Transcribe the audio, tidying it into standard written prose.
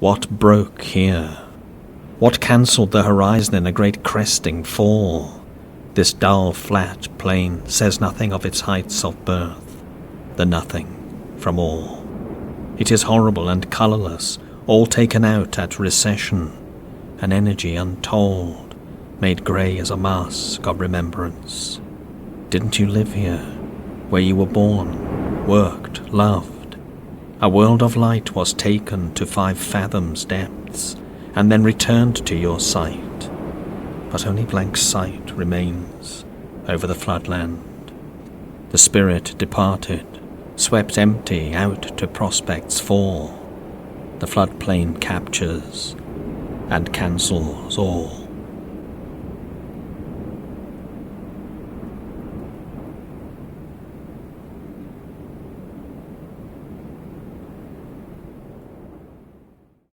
What broke here? What cancelled the horizon in a great cresting fall? This dull, flat plain says nothing of its heights of birth, the nothing from all. It is horrible and colourless, all taken out at recession, an energy untold, made grey as a mask of remembrance. Didn't you live here, where you were born, worked, loved? A world of light was taken to 5 fathoms depths, and then returned to your sight. But only blank sight remains over the floodland. The spirit departed, swept empty out to prospects fall. The floodplain captures and cancels all.